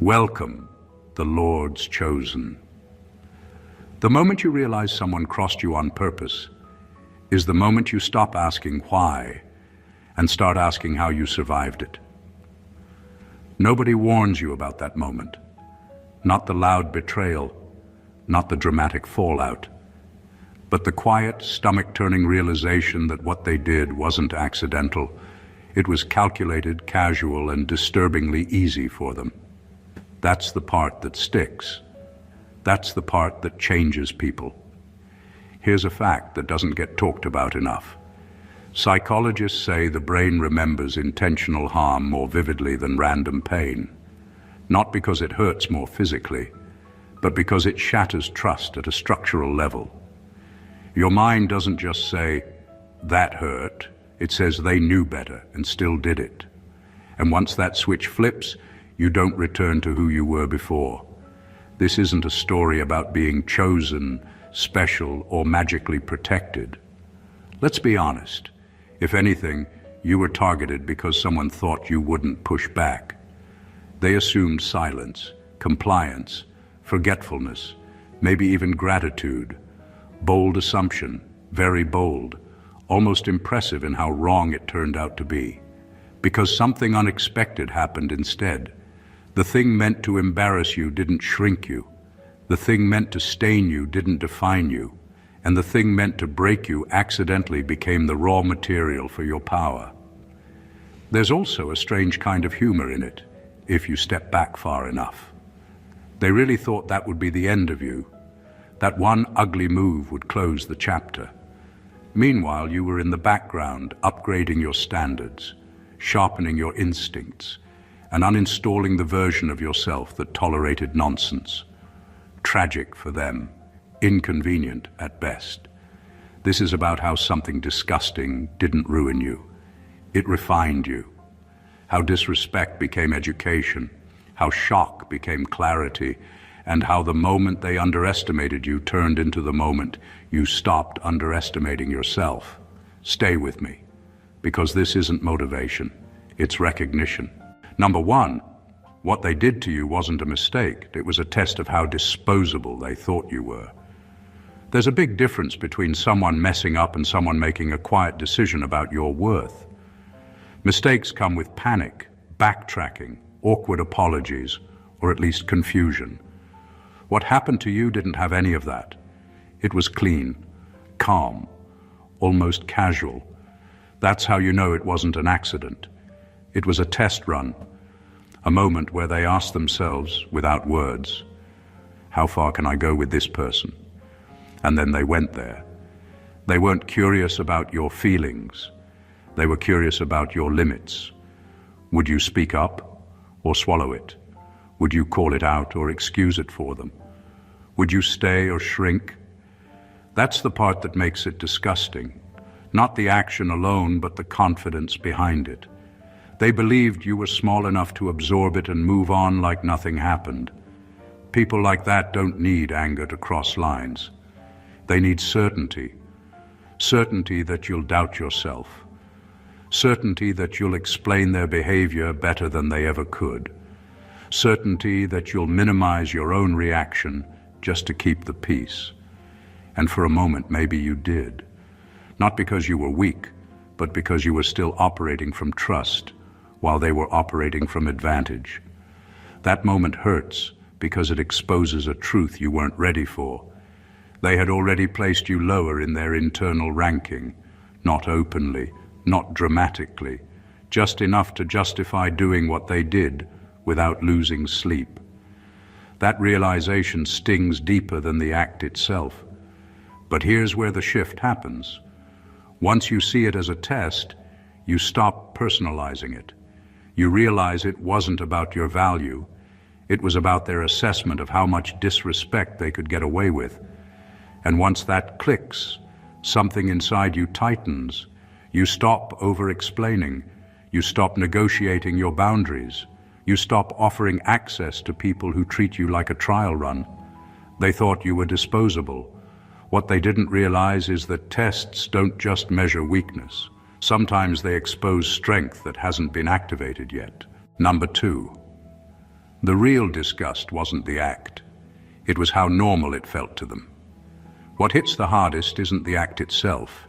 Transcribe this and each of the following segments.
Welcome, the Lord's chosen. The moment you realize someone crossed you on purpose is the moment you stop asking why and start asking how you survived it. Nobody warns you about that moment. Not the loud betrayal, not the dramatic fallout, but the quiet, stomach-turning realization that what they did wasn't accidental. It was calculated, casual, and disturbingly easy for them. That's the part that sticks. That's the part that changes people. Here's a fact that doesn't get talked about enough. Psychologists say the brain remembers intentional harm more vividly than random pain. Not because it hurts more physically, but because it shatters trust at a structural level. Your mind doesn't just say, "That hurt." It says they knew better and still did it. And once that switch flips, you don't return to who you were before. This isn't a story about being chosen, special, or magically protected. Let's be honest. If anything, you were targeted because someone thought you wouldn't push back. They assumed silence, compliance, forgetfulness, maybe even gratitude. Bold assumption, very bold, almost impressive in how wrong it turned out to be. Because something unexpected happened instead. The thing meant to embarrass you didn't shrink you. The thing meant to stain you didn't define you. And the thing meant to break you accidentally became the raw material for your power. There's also a strange kind of humor in it, if you step back far enough. They really thought that would be the end of you. That one ugly move would close the chapter. Meanwhile, you were in the background, upgrading your standards, sharpening your instincts, and uninstalling the version of yourself that tolerated nonsense. Tragic for them, inconvenient at best. This is about how something disgusting didn't ruin you. It refined you. How disrespect became education, how shock became clarity, and how the moment they underestimated you turned into the moment you stopped underestimating yourself. Stay with me, because this isn't motivation, it's recognition. Number one, what they did to you wasn't a mistake. It was a test of how disposable they thought you were. There's a big difference between someone messing up and someone making a quiet decision about your worth. Mistakes come with panic, backtracking, awkward apologies, or at least confusion. What happened to you didn't have any of that. It was clean, calm, almost casual. That's how you know it wasn't an accident. It was a test run, a moment where they asked themselves, without words, how far can I go with this person? And then they went there. They weren't curious about your feelings. They were curious about your limits. Would you speak up or swallow it? Would you call it out or excuse it for them? Would you stay or shrink? That's the part that makes it disgusting. Not the action alone, but the confidence behind it. They believed you were small enough to absorb it and move on like nothing happened. People like that don't need anger to cross lines. They need certainty. Certainty that you'll doubt yourself. Certainty that you'll explain their behavior better than they ever could. Certainty that you'll minimize your own reaction just to keep the peace. And for a moment, maybe you did. Not because you were weak, but because you were still operating from trust, while they were operating from advantage. That moment hurts because it exposes a truth you weren't ready for. They had already placed you lower in their internal ranking, not openly, not dramatically, just enough to justify doing what they did without losing sleep. That realization stings deeper than the act itself. But here's where the shift happens. Once you see it as a test, you stop personalizing it. You realize it wasn't about your value. It was about their assessment of how much disrespect they could get away with. And once that clicks, something inside you tightens. You stop over-explaining. You stop negotiating your boundaries. You stop offering access to people who treat you like a trial run. They thought you were disposable. What they didn't realize is that tests don't just measure weakness. Sometimes they expose strength that hasn't been activated yet. Number two, The real disgust wasn't the act. It was how normal it felt to them. What hits the hardest isn't the act itself.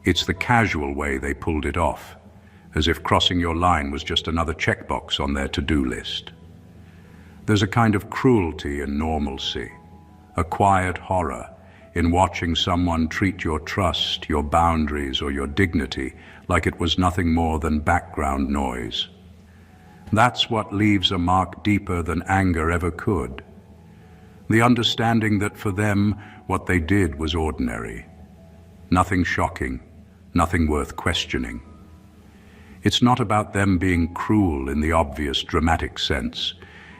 It's the casual way they pulled it off, as if crossing your line was just another checkbox on their to-do list. There's a kind of cruelty in normalcy, a quiet horror in watching someone treat your trust, your boundaries, or your dignity like it was nothing more than background noise. That's what leaves a mark deeper than anger ever could. The understanding that for them, what they did was ordinary. Nothing shocking, nothing worth questioning. It's not about them being cruel in the obvious dramatic sense.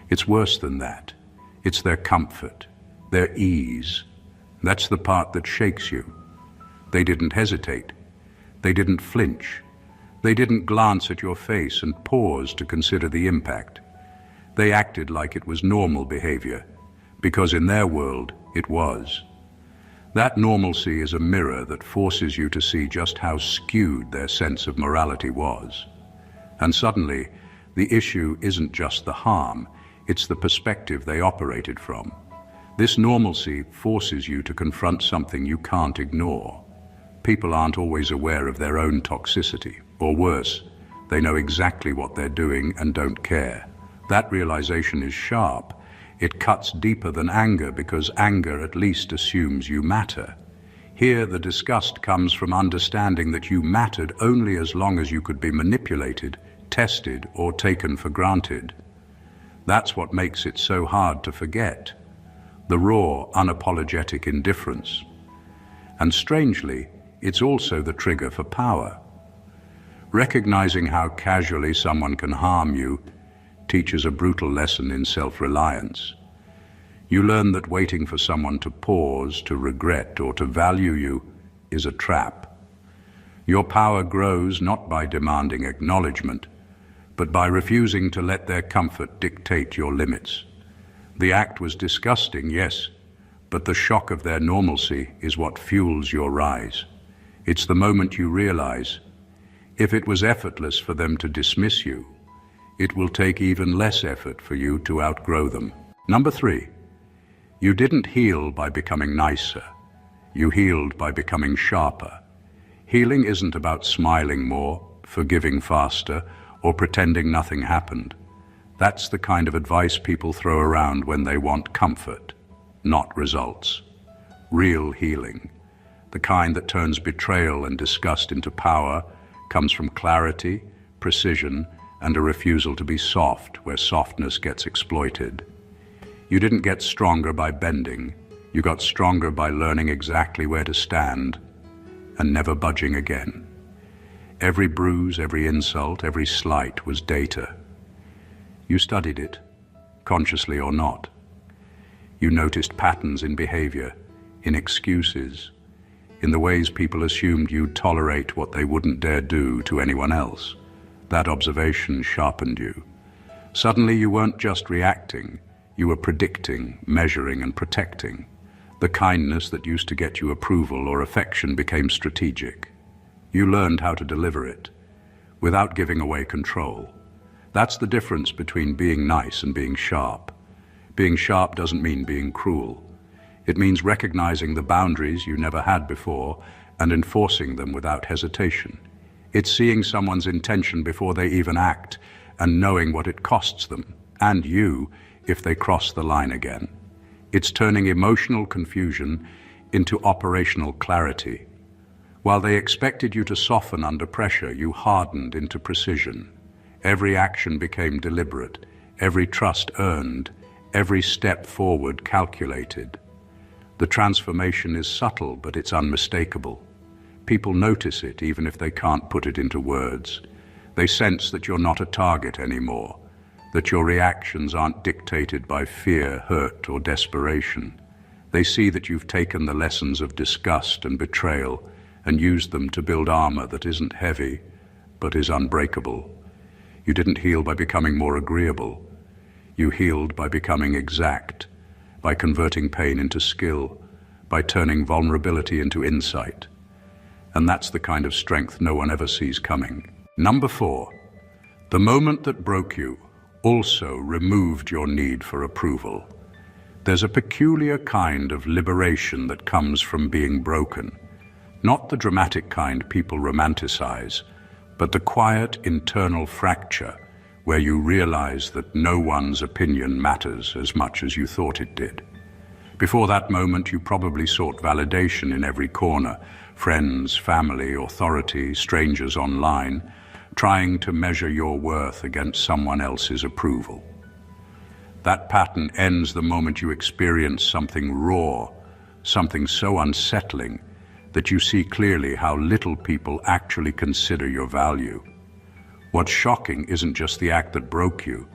It's worse than that. It's their comfort, their ease. That's the part that shakes you. They didn't hesitate. They didn't flinch. They didn't glance at your face and pause to consider the impact. They acted like it was normal behavior, because in their world, it was. That normalcy is a mirror that forces you to see just how skewed their sense of morality was. And suddenly, the issue isn't just the harm, it's the perspective they operated from. This normalcy forces you to confront something you can't ignore. People aren't always aware of their own toxicity, or worse, they know exactly what they're doing and don't care. That realization is sharp. It cuts deeper than anger because anger at least assumes you matter. Here, the disgust comes from understanding that you mattered only as long as you could be manipulated, tested, or taken for granted. That's what makes it so hard to forget. The raw, unapologetic indifference. And strangely, it's also the trigger for power. Recognizing how casually someone can harm you teaches a brutal lesson in self-reliance. You learn that waiting for someone to pause, to regret, or to value you is a trap. Your power grows not by demanding acknowledgement, but by refusing to let their comfort dictate your limits. The act was disgusting, yes, but the shock of their normalcy is what fuels your rise. It's the moment you realize, if it was effortless for them to dismiss you, it will take even less effort for you to outgrow them. Number 3, you didn't heal by becoming nicer. You healed by becoming sharper. Healing isn't about smiling more, forgiving faster, or pretending nothing happened. That's the kind of advice people throw around when they want comfort, not results. Real healing, the kind that turns betrayal and disgust into power, comes from clarity, precision, and a refusal to be soft where softness gets exploited. You didn't get stronger by bending. You got stronger by learning exactly where to stand and never budging again. Every bruise, every insult, every slight was data. You studied it, consciously or not. You noticed patterns in behavior, in excuses, in the ways people assumed you'd tolerate what they wouldn't dare do to anyone else. That observation sharpened you. Suddenly you weren't just reacting, you were predicting, measuring, and protecting. The kindness that used to get you approval or affection became strategic. You learned how to deliver it, without giving away control. That's the difference between being nice and being sharp. Being sharp doesn't mean being cruel. It means recognizing the boundaries you never had before and enforcing them without hesitation. It's seeing someone's intention before they even act and knowing what it costs them, and you, if they cross the line again. It's turning emotional confusion into operational clarity. While they expected you to soften under pressure, you hardened into precision. Every action became deliberate, every trust earned, every step forward calculated. The transformation is subtle, but it's unmistakable. People notice it even if they can't put it into words. They sense that you're not a target anymore, that your reactions aren't dictated by fear, hurt, or desperation. They see that you've taken the lessons of disgust and betrayal and used them to build armor that isn't heavy, but is unbreakable. You didn't heal by becoming more agreeable. You healed by becoming exact, by converting pain into skill, by turning vulnerability into insight. And that's the kind of strength no one ever sees coming. Number 4, the moment that broke you also removed your need for approval. There's a peculiar kind of liberation that comes from being broken. Not the dramatic kind people romanticize, but the quiet internal fracture where you realize that no one's opinion matters as much as you thought it did. Before that moment, you probably sought validation in every corner, friends, family, authority, strangers online, trying to measure your worth against someone else's approval. That pattern ends the moment you experience something raw, something so unsettling that you see clearly how little people actually consider your value. What's shocking isn't just the act that broke you,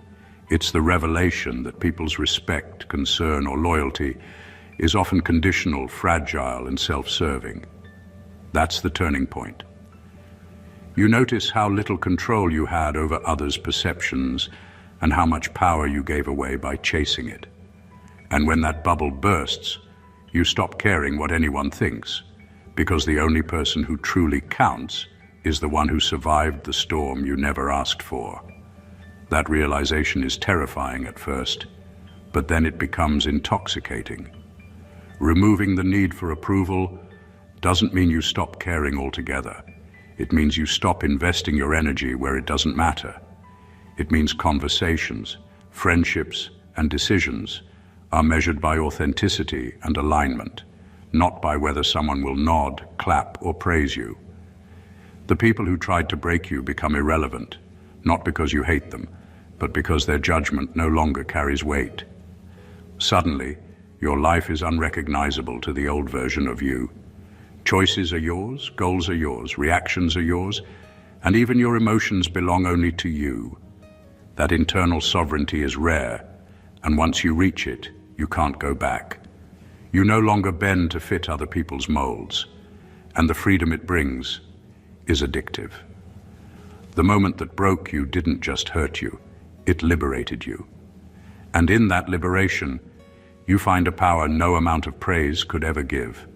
it's the revelation that people's respect, concern, or loyalty is often conditional, fragile, and self-serving. That's the turning point. You notice how little control you had over others' perceptions and how much power you gave away by chasing it. And when that bubble bursts, you stop caring what anyone thinks, because the only person who truly counts is the one who survived the storm you never asked for. That realization is terrifying at first, but then it becomes intoxicating. Removing the need for approval doesn't mean you stop caring altogether. It means you stop investing your energy where it doesn't matter. It means conversations, friendships, and decisions are measured by authenticity and alignment, not by whether someone will nod, clap, or praise you. The people who tried to break you become irrelevant, not because you hate them, but because their judgment no longer carries weight. Suddenly, your life is unrecognizable to the old version of you. Choices are yours, goals are yours, reactions are yours, and even your emotions belong only to you. That internal sovereignty is rare, and once you reach it, you can't go back. You no longer bend to fit other people's molds, and the freedom it brings is addictive. The moment that broke you didn't just hurt you, it liberated you. And in that liberation, you find a power no amount of praise could ever give.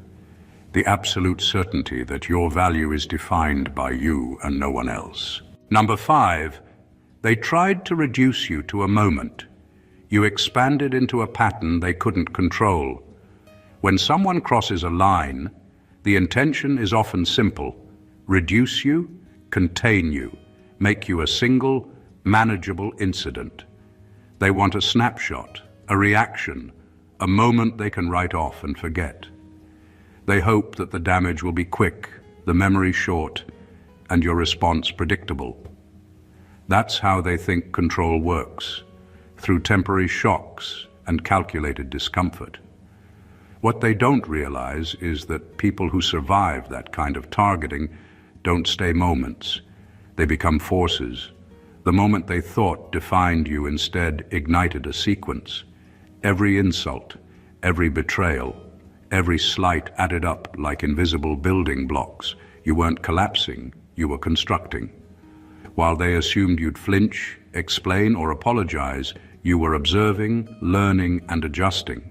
The absolute certainty that your value is defined by you and no one else. Number 5, they tried to reduce you to a moment. You expanded into a pattern they couldn't control. When someone crosses a line, the intention is often simple: reduce you, contain you, make you a single, manageable incident. They want a snapshot, a reaction, a moment they can write off and forget. They hope that the damage will be quick, the memory short, and your response predictable. That's how they think control works, through temporary shocks and calculated discomfort. What they don't realize is that people who survive that kind of targeting don't stay moments. They become forces. The moment they thought defined you instead ignited a sequence. Every insult, every betrayal, every slight added up like invisible building blocks. You weren't collapsing, you were constructing. While they assumed you'd flinch, explain, or apologize, you were observing, learning, and adjusting.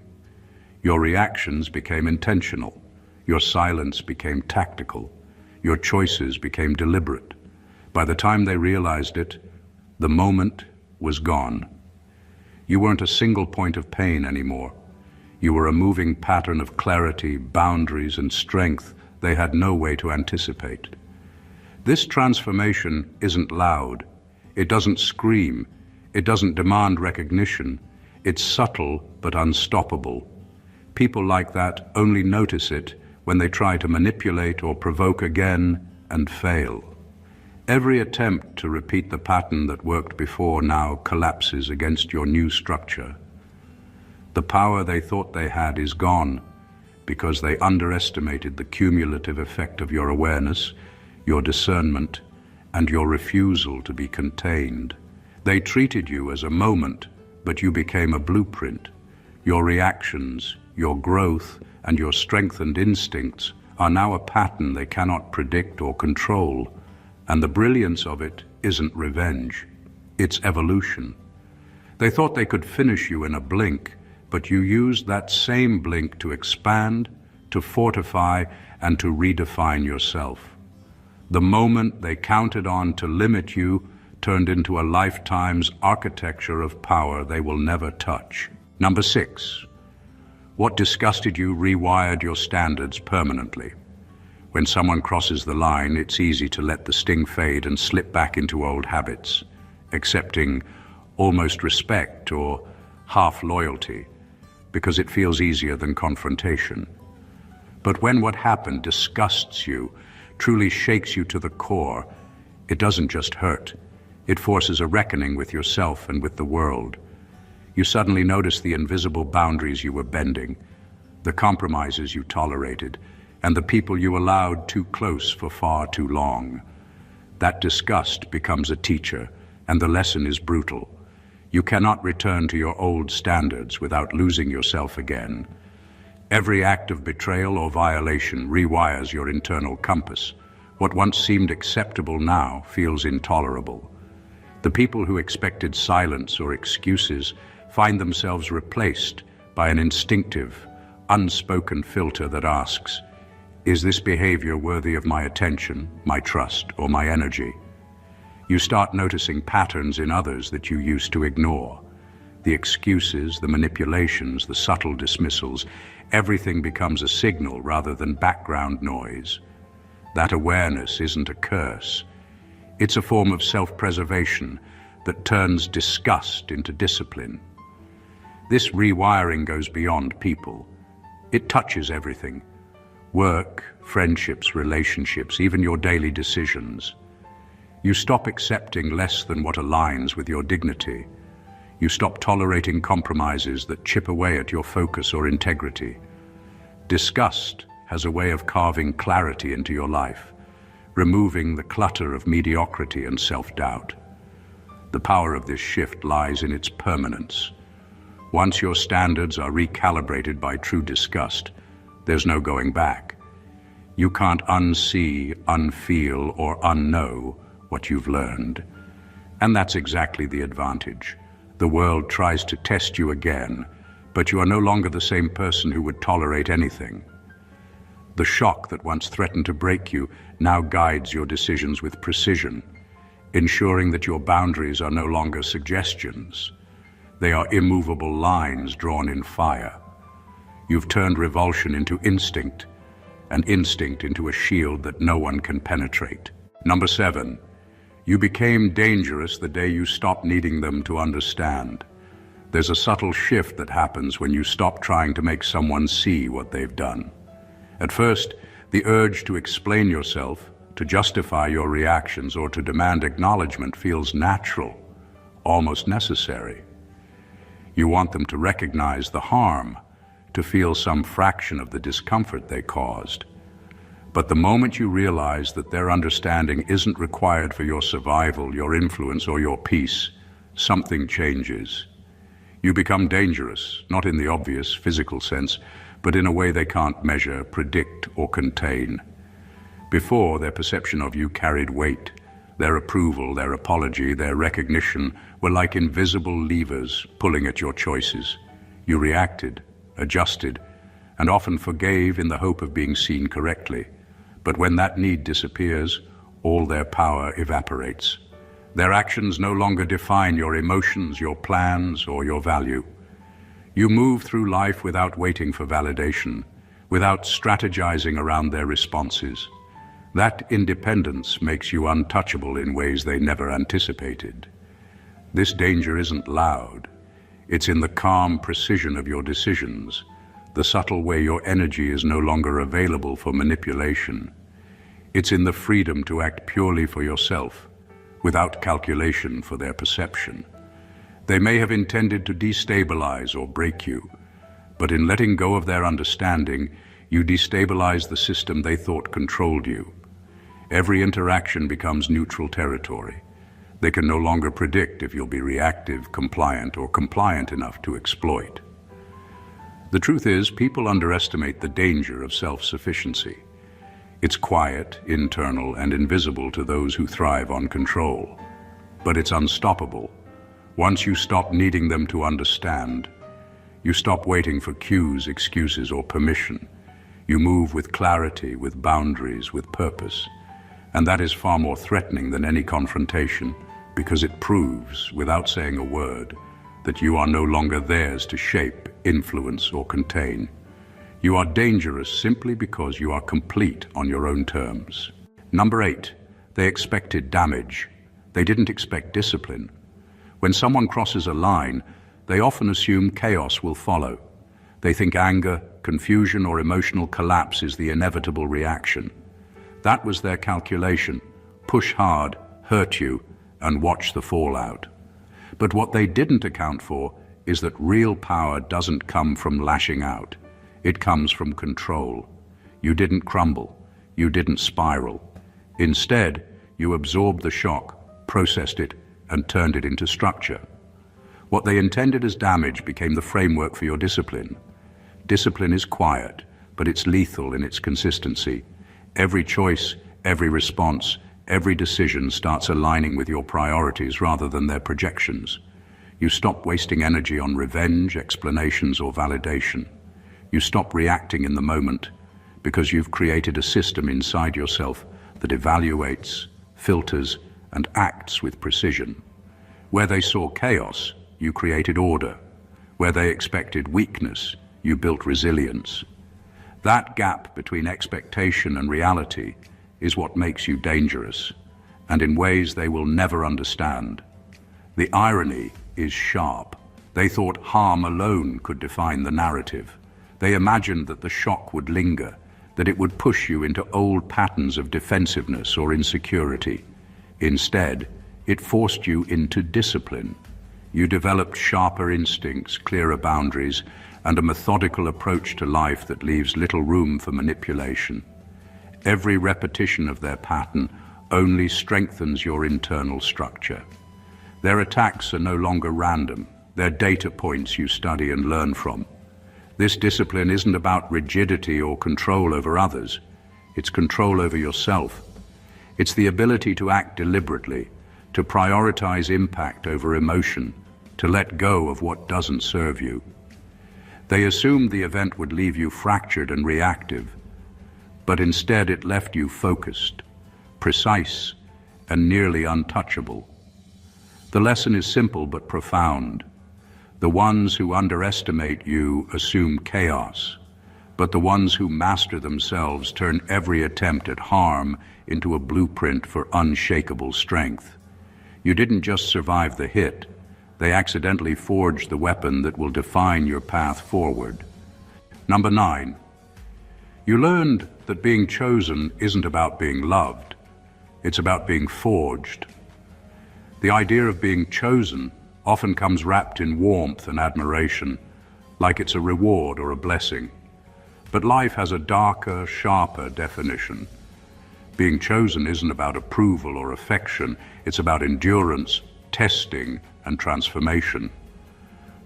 Your reactions became intentional. Your silence became tactical. Your choices became deliberate. By the time they realized it, the moment was gone. You weren't a single point of pain anymore. You were a moving pattern of clarity, boundaries, and strength they had no way to anticipate. This transformation isn't loud. It doesn't scream. It doesn't demand recognition. It's subtle but unstoppable. People like that only notice it when they try to manipulate or provoke again and fail. Every attempt to repeat the pattern that worked before now collapses against your new structure. The power they thought they had is gone because they underestimated the cumulative effect of your awareness, your discernment, and your refusal to be contained. They treated you as a moment, but you became a blueprint. Your reactions, your growth, and your strengthened instincts are now a pattern they cannot predict or control. And the brilliance of it isn't revenge, it's evolution. They thought they could finish you in a blink, but you used that same blink to expand, to fortify, and to redefine yourself. The moment they counted on to limit you turned into a lifetime's architecture of power they will never touch. Number 6. What disgusted you rewired your standards permanently. When someone crosses the line, it's easy to let the sting fade and slip back into old habits, accepting almost respect or half loyalty, because it feels easier than confrontation. But when what happened disgusts you, truly shakes you to the core, it doesn't just hurt. It forces a reckoning with yourself and with the world. You suddenly notice the invisible boundaries you were bending, the compromises you tolerated, and the people you allowed too close for far too long. That disgust becomes a teacher, and the lesson is brutal. You cannot return to your old standards without losing yourself again. Every act of betrayal or violation rewires your internal compass. What once seemed acceptable now feels intolerable. The people who expected silence or excuses find themselves replaced by an instinctive, unspoken filter that asks, is this behavior worthy of my attention, my trust, or my energy? You start noticing patterns in others that you used to ignore. The excuses, the manipulations, the subtle dismissals, everything becomes a signal rather than background noise. That awareness isn't a curse. It's a form of self-preservation that turns disgust into discipline. This rewiring goes beyond people. It touches everything. Work, friendships, relationships, even your daily decisions. You stop accepting less than what aligns with your dignity. You stop tolerating compromises that chip away at your focus or integrity. Disgust has a way of carving clarity into your life, removing the clutter of mediocrity and self-doubt. The power of this shift lies in its permanence. Once your standards are recalibrated by true disgust, there's no going back. You can't unsee, unfeel, or unknow what you've learned. And that's exactly the advantage. The world tries to test you again, but you are no longer the same person who would tolerate anything. The shock that once threatened to break you now guides your decisions with precision, ensuring that your boundaries are no longer suggestions. They are immovable lines drawn in fire. You've turned revulsion into instinct, and instinct into a shield that no one can penetrate. Number 7. You became dangerous the day you stopped needing them to understand. There's a subtle shift that happens when you stop trying to make someone see what they've done. At first, the urge to explain yourself, to justify your reactions, or to demand acknowledgement feels natural, almost necessary. You want them to recognize the harm, to feel some fraction of the discomfort they caused. But the moment you realize that their understanding isn't required for your survival, your influence, or your peace, something changes. You become dangerous, not in the obvious physical sense, but in a way they can't measure, predict, or contain. Before, their perception of you carried weight. Their approval, their apology, their recognition were like invisible levers pulling at your choices. You reacted, adjusted, and often forgave in the hope of being seen correctly. But when that need disappears, all their power evaporates. Their actions no longer define your emotions, your plans, or your value. You move through life without waiting for validation, without strategizing around their responses. That independence makes you untouchable in ways they never anticipated. This danger isn't loud. It's in the calm precision of your decisions, the subtle way your energy is no longer available for manipulation. It's in the freedom to act purely for yourself, without calculation for their perception. They may have intended to destabilize or break you, but in letting go of their understanding, you destabilize the system they thought controlled you. Every interaction becomes neutral territory. They can no longer predict if you'll be reactive, compliant, or compliant enough to exploit. The truth is, people underestimate the danger of self-sufficiency. It's quiet, internal, and invisible to those who thrive on control. But it's unstoppable. Once you stop needing them to understand, you stop waiting for cues, excuses, or permission. You move with clarity, with boundaries, with purpose. And that is far more threatening than any confrontation, because it proves, without saying a word, that you are no longer theirs to shape, influence, or contain. You are dangerous simply because you are complete on your own terms. Number 8, they expected damage. They didn't expect discipline. When someone crosses a line, they often assume chaos will follow. They think anger, confusion, or emotional collapse is the inevitable reaction. That was their calculation: push hard, hurt you, and watch the fallout. But what they didn't account for is that real power doesn't come from lashing out. It comes from control. You didn't crumble. You didn't spiral. Instead, you absorbed the shock, processed it, and turned it into structure. What they intended as damage became the framework for your discipline. Discipline is quiet, but it's lethal in its consistency. Every choice, every response, every decision starts aligning with your priorities rather than their projections. You stop wasting energy on revenge, explanations, or validation. You stop reacting in the moment because you've created a system inside yourself that evaluates, filters, and acts with precision. Where they saw chaos, you created order. Where they expected weakness, you built resilience. That gap between expectation and reality is what makes you dangerous, and in ways they will never understand. The irony is sharp. They thought harm alone could define the narrative. They imagined that the shock would linger, that it would push you into old patterns of defensiveness or insecurity. Instead, it forced you into discipline. You developed sharper instincts, clearer boundaries, and a methodical approach to life that leaves little room for manipulation. Every repetition of their pattern only strengthens your internal structure. Their attacks are no longer random. They're data points you study and learn from. This discipline isn't about rigidity or control over others. It's control over yourself. It's the ability to act deliberately, to prioritize impact over emotion, to let go of what doesn't serve you. They assumed the event would leave you fractured and reactive, but instead it left you focused, precise, and nearly untouchable. The lesson is simple but profound. The ones who underestimate you assume chaos, but the ones who master themselves turn every attempt at harm into a blueprint for unshakable strength. You didn't just survive the hit, they accidentally forged the weapon that will define your path forward. Number 9, you learned that being chosen isn't about being loved, it's about being forged. The idea of being chosen often comes wrapped in warmth and admiration, like it's a reward or a blessing. But life has a darker, sharper definition. Being chosen isn't about approval or affection, it's about endurance, testing, and transformation.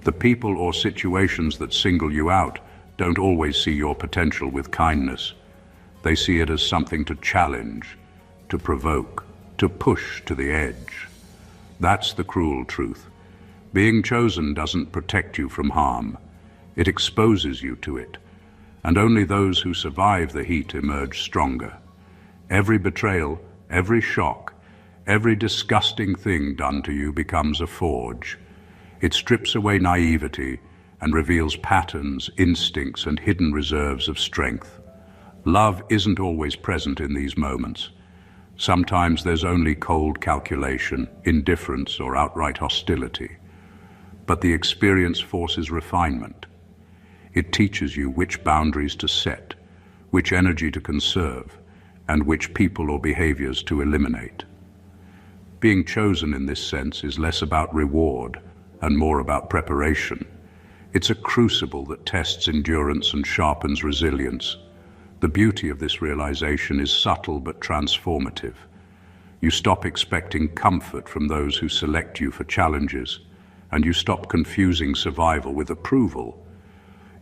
The people or situations that single you out don't always see your potential with kindness. They see it as something to challenge, to provoke, to push to the edge. That's the cruel truth. Being chosen doesn't protect you from harm. It exposes you to it, and only those who survive the heat emerge stronger. Every betrayal, every shock, every disgusting thing done to you becomes a forge. It strips away naivety and reveals patterns, instincts, and hidden reserves of strength. Love isn't always present in these moments. Sometimes there's only cold calculation, indifference, or outright hostility. But the experience forces refinement. It teaches you which boundaries to set, which energy to conserve, and which people or behaviors to eliminate. Being chosen in this sense is less about reward and more about preparation. It's a crucible that tests endurance and sharpens resilience. The beauty of this realization is subtle but transformative. You stop expecting comfort from those who select you for challenges, and you stop confusing survival with approval.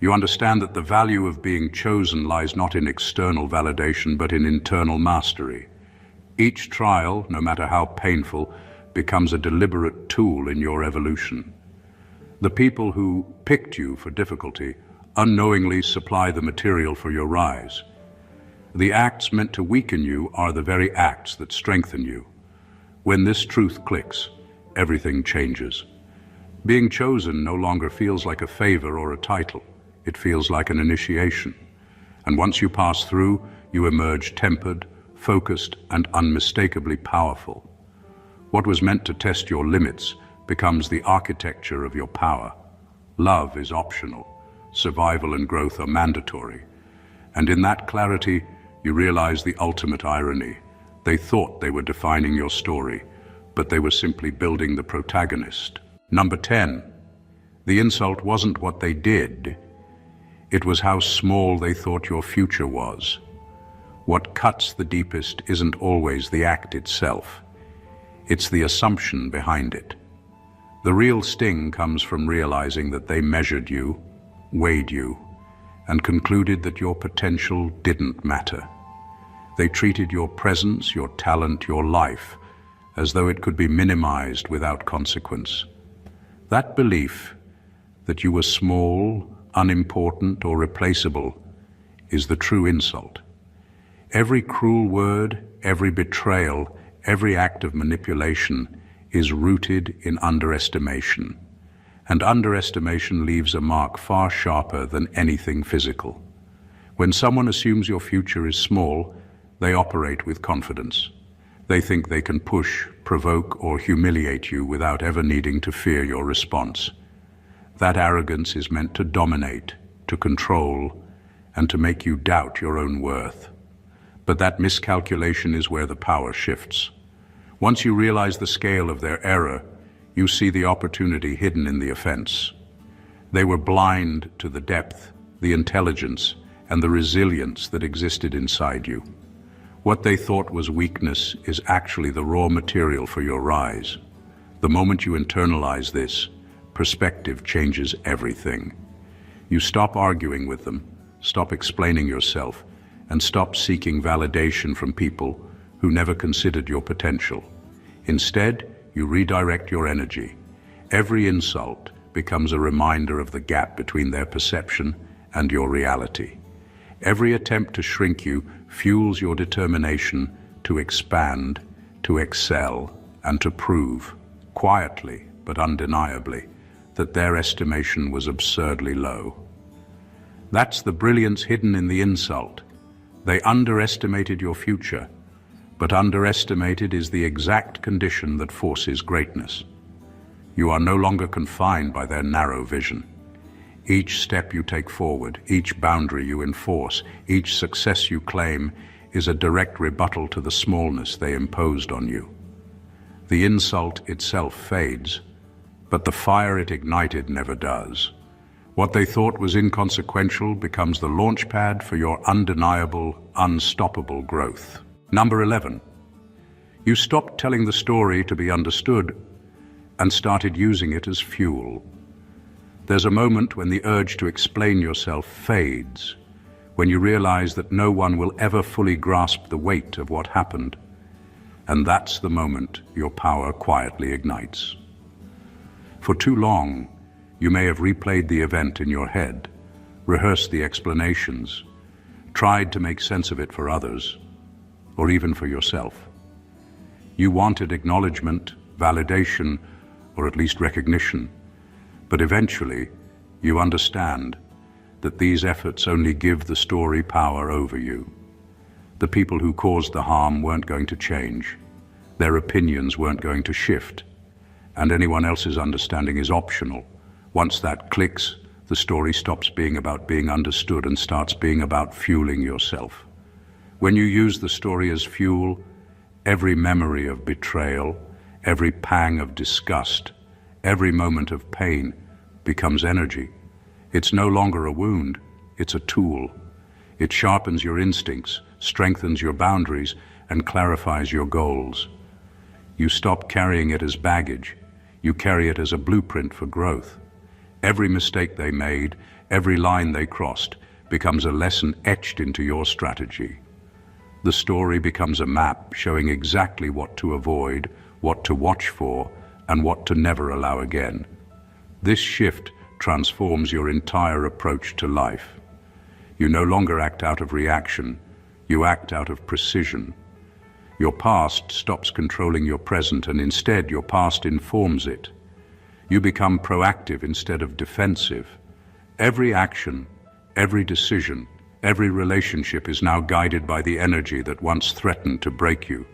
You understand that the value of being chosen lies not in external validation but in internal mastery. Each trial, no matter how painful, becomes a deliberate tool in your evolution. The people who picked you for difficulty unknowingly supply the material for your rise. The acts meant to weaken you are the very acts that strengthen you. When this truth clicks, everything changes. Being chosen no longer feels like a favor or a title. It feels like an initiation. And once you pass through, you emerge tempered, focused, and unmistakably powerful. What was meant to test your limits becomes the architecture of your power. Love is optional. Survival and growth are mandatory. And in that clarity, you realize the ultimate irony. They thought they were defining your story, but they were simply building the protagonist. Number 10. The insult wasn't what they did. It was how small they thought your future was. What cuts the deepest isn't always the act itself. It's the assumption behind it. The real sting comes from realizing that they measured you, weighed you, and concluded that your potential didn't matter. They treated your presence, your talent, your life, as though it could be minimized without consequence. That belief that you were small, unimportant, or replaceable is the true insult. Every cruel word, every betrayal, every act of manipulation is rooted in underestimation. And underestimation leaves a mark far sharper than anything physical. When someone assumes your future is small, they operate with confidence. They think they can push, provoke, or humiliate you without ever needing to fear your response. That arrogance is meant to dominate, to control, and to make you doubt your own worth. But that miscalculation is where the power shifts. Once you realize the scale of their error, you see the opportunity hidden in the offense. They were blind to the depth, the intelligence, and the resilience that existed inside you. What they thought was weakness is actually the raw material for your rise. The moment you internalize this, perspective changes everything. You stop arguing with them, stop explaining yourself, and stop seeking validation from people who never considered your potential. Instead, you redirect your energy. Every insult becomes a reminder of the gap between their perception and your reality. Every attempt to shrink you fuels your determination to expand, to excel, and to prove, quietly but undeniably, that their estimation was absurdly low. That's the brilliance hidden in the insult. They underestimated your future, but underestimated is the exact condition that forces greatness. You are no longer confined by their narrow vision. Each step you take forward, each boundary you enforce, each success you claim is a direct rebuttal to the smallness they imposed on you. The insult itself fades, but the fire it ignited never does. What they thought was inconsequential becomes the launchpad for your undeniable, unstoppable growth. Number 11. You stopped telling the story to be understood and started using it as fuel. There's a moment when the urge to explain yourself fades, when you realize that no one will ever fully grasp the weight of what happened. And that's the moment your power quietly ignites. For too long, you may have replayed the event in your head, rehearsed the explanations, tried to make sense of it for others, or even for yourself. You wanted acknowledgement, validation, or at least recognition, but eventually you understand that these efforts only give the story power over you. The people who caused the harm weren't going to change. Their opinions weren't going to shift, and anyone else's understanding is optional. Once that clicks, the story stops being about being understood and starts being about fueling yourself. When you use the story as fuel, every memory of betrayal, every pang of disgust, every moment of pain becomes energy. It's no longer a wound, it's a tool. It sharpens your instincts, strengthens your boundaries, and clarifies your goals. You stop carrying it as baggage. You carry it as a blueprint for growth. Every mistake they made, every line they crossed, becomes a lesson etched into your strategy. The story becomes a map showing exactly what to avoid, what to watch for, and what to never allow again. This shift transforms your entire approach to life. You no longer act out of reaction, you act out of precision. Your past stops controlling your present, and instead your past informs it. You become proactive instead of defensive. Every action, every decision, every relationship is now guided by the energy that once threatened to break you.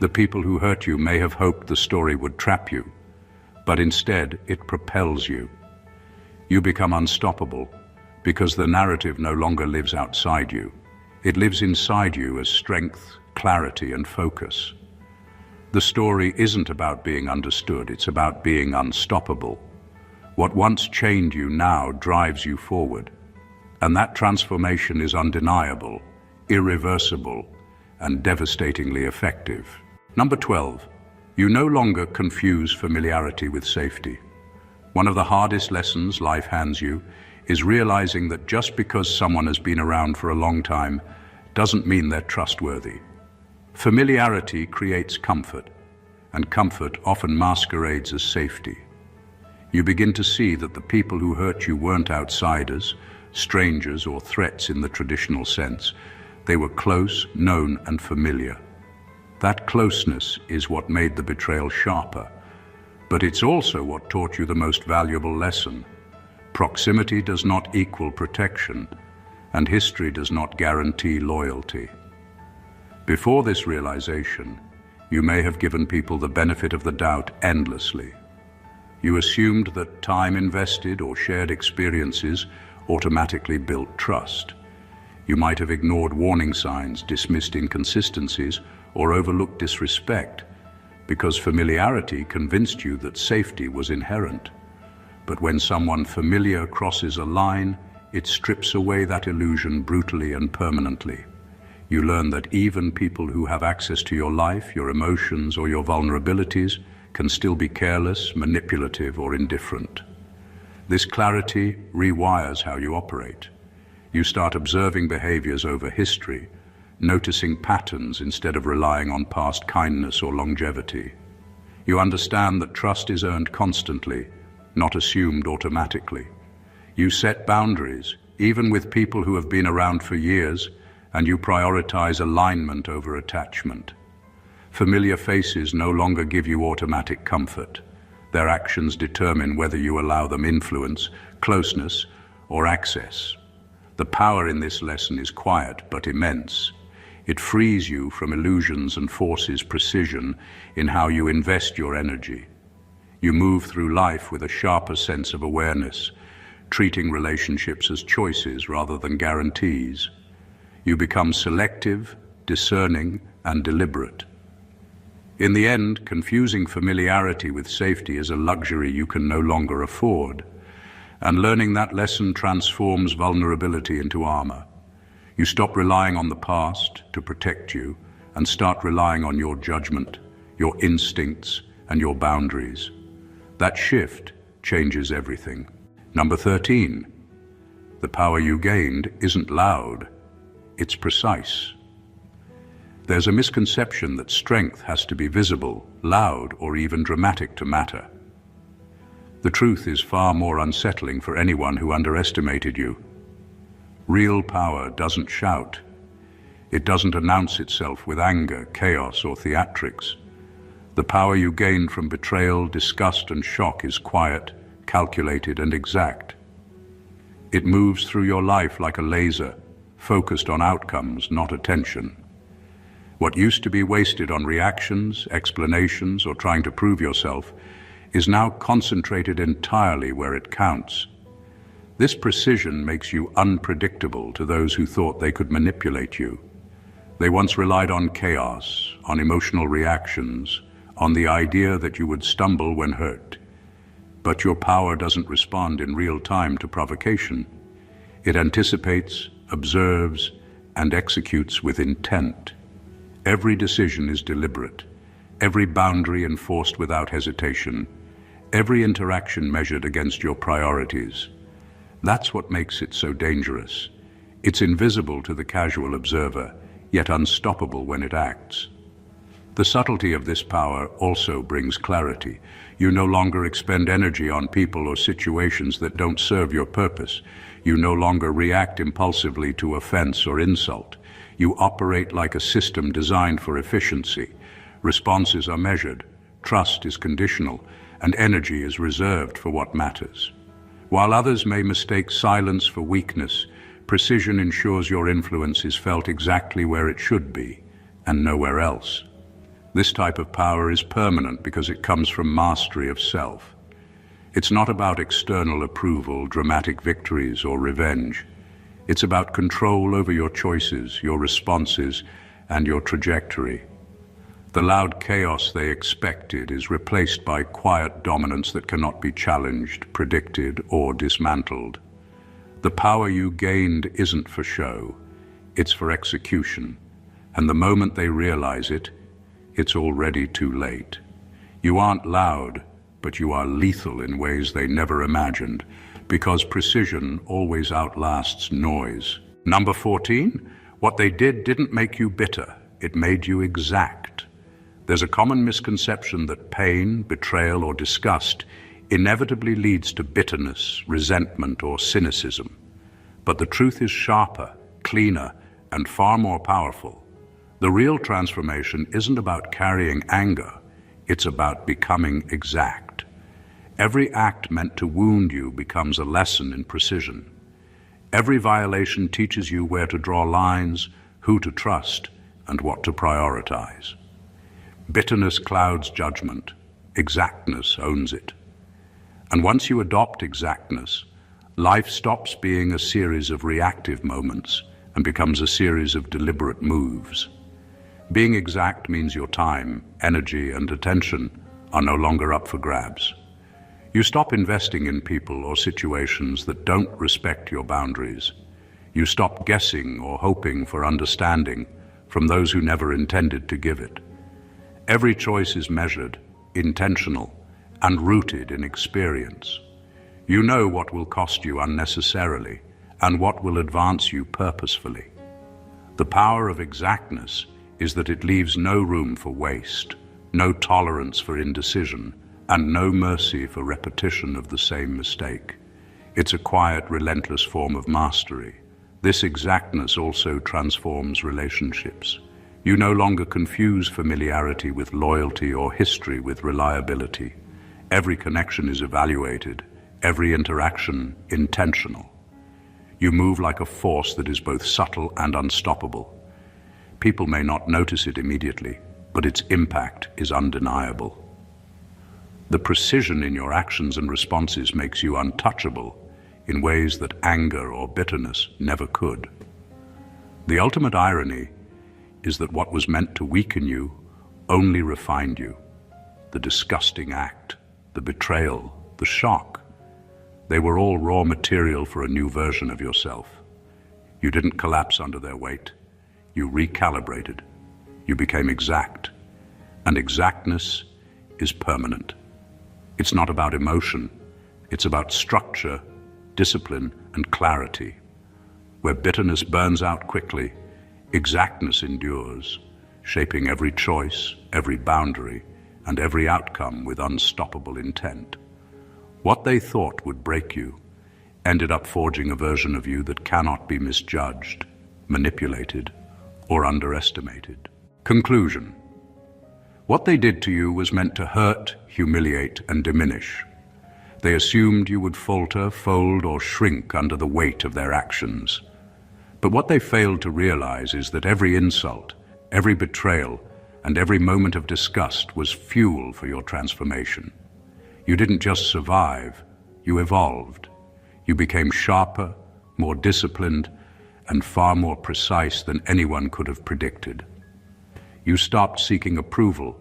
The people who hurt you may have hoped the story would trap you, but instead it propels you. You become unstoppable because the narrative no longer lives outside you. It lives inside you as strength, clarity, and focus. The story isn't about being understood, it's about being unstoppable. What once chained you now drives you forward. And that transformation is undeniable, irreversible, and devastatingly effective. Number 12, you no longer confuse familiarity with safety. One of the hardest lessons life hands you is realizing that just because someone has been around for a long time doesn't mean they're trustworthy. Familiarity creates comfort, and comfort often masquerades as safety. You begin to see that the people who hurt you weren't outsiders, strangers, or threats in the traditional sense. They were close, known, and familiar. That closeness is what made the betrayal sharper, but it's also what taught you the most valuable lesson. Proximity does not equal protection, and history does not guarantee loyalty. Before this realization, you may have given people the benefit of the doubt endlessly. You assumed that time invested or shared experiences automatically built trust. You might have ignored warning signs, dismissed inconsistencies, or overlooked disrespect because familiarity convinced you that safety was inherent. But when someone familiar crosses a line, it strips away that illusion brutally and permanently. You learn that even people who have access to your life, your emotions, or your vulnerabilities can still be careless, manipulative, or indifferent. This clarity rewires how you operate. You start observing behaviors over history, noticing patterns instead of relying on past kindness or longevity. You understand that trust is earned constantly, not assumed automatically. You set boundaries, even with people who have been around for years, and you prioritize alignment over attachment. Familiar faces no longer give you automatic comfort. Their actions determine whether you allow them influence, closeness, or access. The power in this lesson is quiet but immense. It frees you from illusions and forces precision in how you invest your energy. You move through life with a sharper sense of awareness, treating relationships as choices rather than guarantees. You become selective, discerning, and deliberate. In the end, confusing familiarity with safety is a luxury you can no longer afford, and learning that lesson transforms vulnerability into armor. You stop relying on the past to protect you and start relying on your judgment, your instincts, and your boundaries. That shift changes everything. Number 13, the power you gained isn't loud, it's precise. There's a misconception that strength has to be visible, loud, or even dramatic to matter. The truth is far more unsettling for anyone who underestimated you. Real power doesn't shout. It doesn't announce itself with anger, chaos, or theatrics. The power you gain from betrayal, disgust, and shock is quiet, calculated, and exact. It moves through your life like a laser, focused on outcomes, not attention. What used to be wasted on reactions, explanations, or trying to prove yourself is now concentrated entirely where it counts. This precision makes you unpredictable to those who thought they could manipulate you. They once relied on chaos, on emotional reactions, on the idea that you would stumble when hurt. But your power doesn't respond in real time to provocation. It anticipates, observes, and executes with intent. Every decision is deliberate, every boundary enforced without hesitation, every interaction measured against your priorities. That's what makes it so dangerous. It's invisible to the casual observer, yet unstoppable when it acts. The subtlety of this power also brings clarity. You no longer expend energy on people or situations that don't serve your purpose. You no longer react impulsively to offense or insult. You operate like a system designed for efficiency. Responses are measured, trust is conditional, and energy is reserved for what matters. While others may mistake silence for weakness, precision ensures your influence is felt exactly where it should be, and nowhere else. This type of power is permanent because it comes from mastery of self. It's not about external approval, dramatic victories, or revenge. It's about control over your choices, your responses, and your trajectory. The loud chaos they expected is replaced by quiet dominance that cannot be challenged, predicted, or dismantled. The power you gained isn't for show, it's for execution, and the moment they realize it, it's already too late. You aren't loud, but you are lethal in ways they never imagined, because precision always outlasts noise. Number 14, what they did didn't make you bitter, it made you exact. There's a common misconception that pain, betrayal, or disgust inevitably leads to bitterness, resentment, or cynicism. But the truth is sharper, cleaner, and far more powerful. The real transformation isn't about carrying anger, it's about becoming exact. Every act meant to wound you becomes a lesson in precision. Every violation teaches you where to draw lines, who to trust, and what to prioritize. Bitterness clouds judgment. Exactness owns it. And once you adopt exactness, life stops being a series of reactive moments and becomes a series of deliberate moves. Being exact means your time, energy, and attention are no longer up for grabs. You stop investing in people or situations that don't respect your boundaries. You stop guessing or hoping for understanding from those who never intended to give it. Every choice is measured, intentional, and rooted in experience. You know what will cost you unnecessarily and what will advance you purposefully. The power of exactness is that it leaves no room for waste, no tolerance for indecision, and no mercy for repetition of the same mistake. It's a quiet, relentless form of mastery. This exactness also transforms relationships. You no longer confuse familiarity with loyalty or history with reliability. Every connection is evaluated, every interaction intentional. You move like a force that is both subtle and unstoppable. People may not notice it immediately, but its impact is undeniable. The precision in your actions and responses makes you untouchable in ways that anger or bitterness never could. The ultimate irony is that what was meant to weaken you only refined you. The disgusting act, the betrayal, the shock, they were all raw material for a new version of yourself. You didn't collapse under their weight. You recalibrated. You became exact. And exactness is permanent. It's not about emotion. It's about structure, discipline, and clarity. Where bitterness burns out quickly, exactness endures, shaping every choice, every boundary, and every outcome with unstoppable intent. What they thought would break you ended up forging a version of you that cannot be misjudged, manipulated, or underestimated. Conclusion. What they did to you was meant to hurt, humiliate, and diminish. They assumed you would falter, fold, or shrink under the weight of their actions. But what they failed to realize is that every insult, every betrayal, and every moment of disgust was fuel for your transformation. You didn't just survive, you evolved. You became sharper, more disciplined, and far more precise than anyone could have predicted. You stopped seeking approval,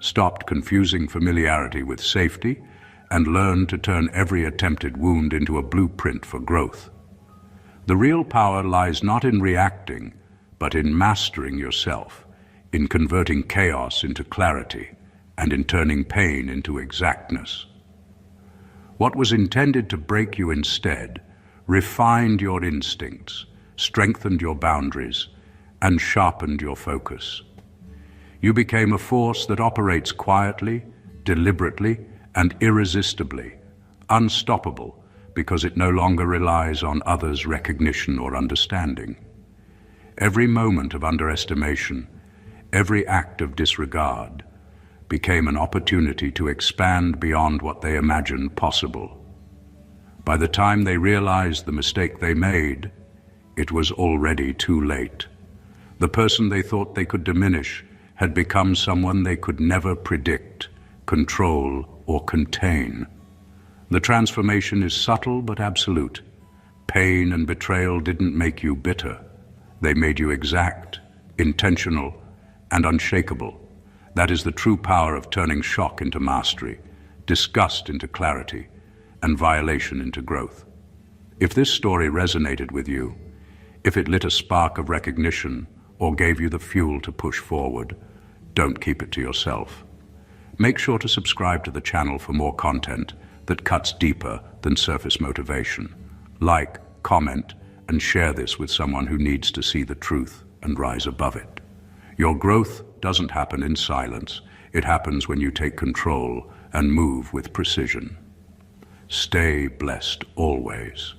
stopped confusing familiarity with safety, and learned to turn every attempted wound into a blueprint for growth. The real power lies not in reacting, but in mastering yourself, in converting chaos into clarity, and in turning pain into exactness. What was intended to break you instead refined your instincts, strengthened your boundaries, and sharpened your focus. You became a force that operates quietly, deliberately, and irresistibly, unstoppable, because it no longer relies on others' recognition or understanding. Every moment of underestimation, every act of disregard, became an opportunity to expand beyond what they imagined possible. By the time they realized the mistake they made, it was already too late. The person they thought they could diminish had become someone they could never predict, control, or contain. The transformation is subtle but absolute. Pain and betrayal didn't make you bitter. They made you exact, intentional, and unshakable. That is the true power of turning shock into mastery, disgust into clarity, and violation into growth. If this story resonated with you, if it lit a spark of recognition or gave you the fuel to push forward, don't keep it to yourself. Make sure to subscribe to the channel for more content that cuts deeper than surface motivation. Like, comment, and share this with someone who needs to see the truth and rise above it. Your growth doesn't happen in silence. It happens when you take control and move with precision. Stay blessed always.